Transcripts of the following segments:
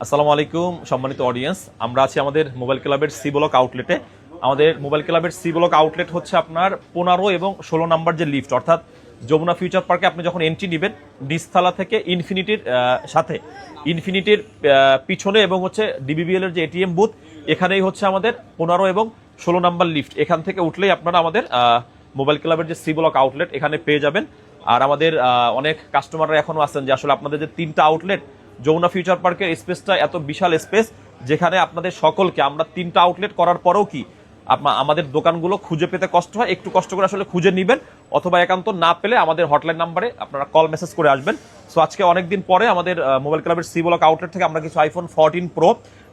আসসালামু আলাইকুম সম্মানিত অডিয়েন্স, আমরা আছি আমাদের মোবাইল ক্লাবের সি ব্লক আউটলেটে। আমাদের মোবাইল ক্লাবের সি ব্লক আউটলেট হচ্ছে আপনার 15 এবং 16 নাম্বার যে লিফট, অর্থাৎ যমুনা ফিউচার পার্কে আপনি যখন এন্ট্রি নেবেন নিচতলা থেকে ইনফিনিটির সাথে ইনফিনিটির পিছনে এবং হচ্ছে ডিবিবিএল এর যে এটিএম বুথ, এখানেই হচ্ছে আমাদের 15 এবং 16 নাম্বার লিফট। এখান থেকে উঠলেই আপনারা আমাদের মোবাইল ক্লাবের যে সি ব্লক আউটলেট এখানে পেয়ে যাবেন। আর আমাদের অনেক কাস্টমাররা এখনো আছেন যে আসলে আপনাদের যে 3টা আউটলেট, যমুনা ফিউচার পার্কের স্পেসটা এত বিশাল স্পেস, যেখানে আপনাদের সকলকে আমরা 3টা আউটলেট করার পরেও কি আমাদের দোকানগুলো খুঁজে পেতে কষ্ট হয়, একটু কষ্ট করে আসলে খুঁজে নেবেন, অথবা একান্ত না পেলে আমাদের হটলাইন নাম্বারে আপনারা কল মেসেজ করে আসবেন। সো আজকে অনেকদিন পরে আমাদের মোবাইল ক্লাবের সি ব্লক আউটলেট থেকে আমরা কিছু আইফোন 14 প্রো,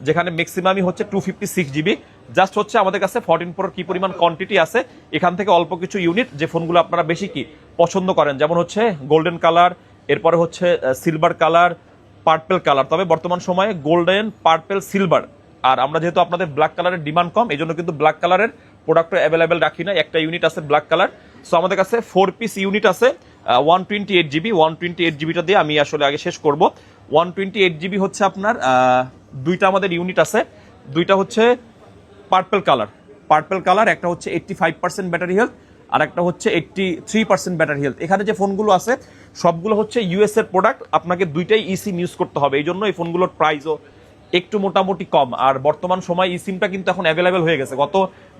যেখানে ম্যাক্সিমামই হচ্ছে 256 জিবি, জাস্ট হচ্ছে আমাদের কাছে 14 প্রোর কি পরিমাণ কোয়ান্টিটি আছে, এখান থেকে অল্প কিছু ইউনিট যে ফোনগুলো আপনারা বেশি কি পছন্দ করেন, যেমন হচ্ছে গোল্ডেন কালার, এরপরে হচ্ছে সিলভার কালার, পার্পেল কালার। তবে বর্তমান সময়ে গোল্ডেন, পার্পেল, সিলভার, আর আমরা যেহেতু আপনাদের ব্ল্যাক কালারের ডিমান্ড কম, এই জন্য কিন্তু ব্ল্যাক কালারের প্রোডাক্ট অ্যাভেলেবেল রাখি না। একটা ইউনিট আছে ব্ল্যাক কালার। সো আমাদের কাছে 4 পিস ইউনিট আছে 128 জিবি। 128 জিবিটা দিয়ে আমি আসলে আগে শেষ করব। 128 জিবি হচ্ছে আপনার দুইটা আমাদের ইউনিট আছে। দুইটা হচ্ছে পার্পেল কালার, একটা হচ্ছে 85% ব্যাটারি হেলথ, আর একটা হচ্ছে 83% ব্যাটারি হেলথ। এখানে যে ফোনগুলো আছে সবগুলো হচ্ছে ইউএস এর প্রোডাক্ট, আপনাকে দুইটাই ইসিম ইউজ করতে হবে, এই জন্য এই ফোনগুলোর প্রাইসও একটু মোটামুটি কম। আর বর্তমান সময় ইসিমটা কিন্তু এখন অ্যাভেলেবেল হয়ে গেছে। গত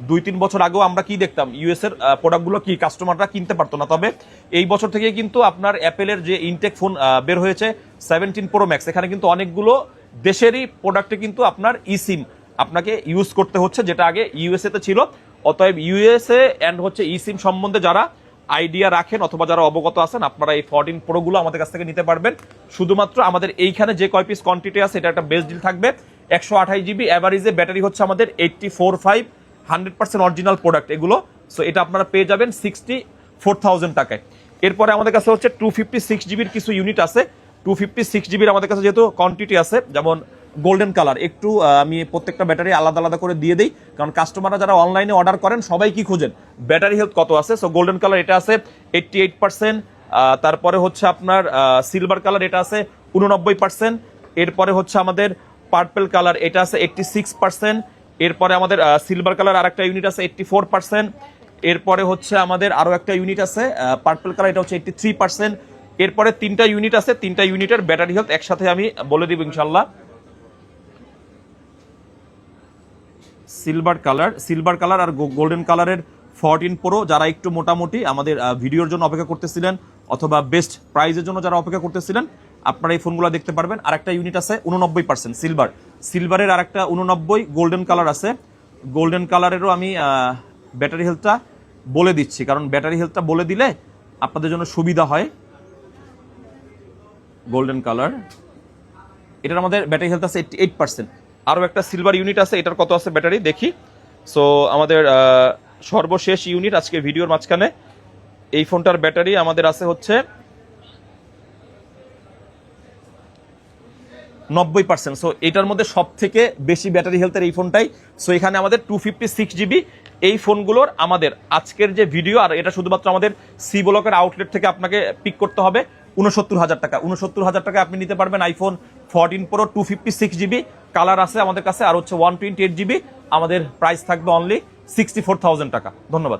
2-3 বছর আগেও আমরা কি দেখতাম, ইউএস এর প্রোডাক্টগুলো কি কাস্টমাররা কিনতে পারতো না। তবে এই বছর থেকে কিন্তু আপনার অ্যাপেলের যে ইনটেক ফোন বের হয়েছে 17 প্রো ম্যাক্স, এখানে কিন্তু অনেকগুলো দেশেরই প্রোডাক্টে কিন্তু আপনার ইসিম আপনাকে ইউজ করতে হচ্ছে, যেটা আগে ইউএসএ তে ছিল। অতএব ইউএসএ অ্যান্ড হচ্ছে ইসিম সম্বন্ধে যারা আইডিয়া রাখেন অথবা যারা অবগত আছেন, আপনারা এই 14 প্রো গুলো আমাদের কাছ থেকে নিতে পারবেন। শুধুমাত্র আমাদের এইখানে যে কয় পিস কোয়ান্টিটি আছে, এটা একটা বেস্ট ডিল থাকবে। 128 জিবি অ্যাভারেজে ব্যাটারি হচ্ছে আমাদের 84.5, 100% অরিজিনাল প্রোডাক্ট এগুলো। সো এটা আপনারা পেয়ে যাবেন 64,000 টাকায়। এরপরে আমাদের কাছে হচ্ছে 256 জিবির কিছু ইউনিট আছে। 256 জিবির আমাদের কাছে যেহেতু কোয়ান্টিটি আছে, যেমন গোল্ডেন কালার, একটু আমি প্রত্যেকটা ব্যাটারি আলাদা আলাদা করে দিয়ে দিই, কারণ কাস্টমাররা যারা অনলাইনে অর্ডার করেন সবাই কি খুঁজেন, ব্যাটারি হেলথ কত আছে। সো গোল্ডেন কালার এটা আছে 88%, তারপরে হচ্ছে আপনার সিলভার কালার এটা আছে 89%, এরপরে হচ্ছে আমাদের পার্পেল কালার এটা আছে 86%, এরপরে আমাদের সিলভার কালার আর একটা ইউনিট আছে 84%, এরপরে হচ্ছে আমাদের আরো একটা ইউনিট আছে পার্পেল কালার, এটা হচ্ছে 83%। এরপরে 3টা ইউনিট আছে, 3টা ইউনিটের ব্যাটারি হেলথ একসাথে আমি বলে দিব ইনশাল্লাহ। সিলভার কালার আর গোল্ডেন কালারের 14 প্রো যারা একটু মোটামুটি আমাদের ভিডিওর জন্য অপেক্ষা করতেছিলেন, অথবা বেস্ট প্রাইজের জন্য যারা অপেক্ষা করতেছিলেন, আপনারা এই ফোনগুলো দেখতে পারবেন। আর একটা ইউনিট আছে 89% সিলভারের, আর একটা 89 গোল্ডেন কালার আছে। গোল্ডেন কালারেরও আমি ব্যাটারি হেলথটা বলে দিচ্ছি, কারণ ব্যাটারি হেলথটা বলে দিলে আপনাদের জন্য সুবিধা হয়। গোল্ডেন কালার এটার আমাদের ব্যাটারি হেলথ আছে 88%। আরও একটা সিলভার ইউনিট আছে, এটার কত আছে ব্যাটারি দেখি। সো আমাদের সর্বশেষ ইউনিট আজকে ভিডিওর মাঝখানে, এই ফোনটার ব্যাটারি আমাদের আছে হচ্ছে 90%। সো এটার মধ্যে সব থেকে বেশি ব্যাটারি হেলথের এই ফোনটাই। সো এখানে আমাদের 256 জিবি এই ফোনগুলোর আমাদের আজকের যে ভিডিও, আর এটা শুধুমাত্র আমাদের সি ব্লকের আউটলেট থেকে আপনাকে পিক করতে হবে 69,000 টাকা। 69,000 টাকা আপনি নিতে পারবেন আইফোন 14 প্রো 256 জিবি কালার আছে আমাদের কাছে, আর হচ্ছে 128 জিবি। আমাদের প্রাইস থাকবে অনলি 64,000 টাকা। ধন্যবাদ।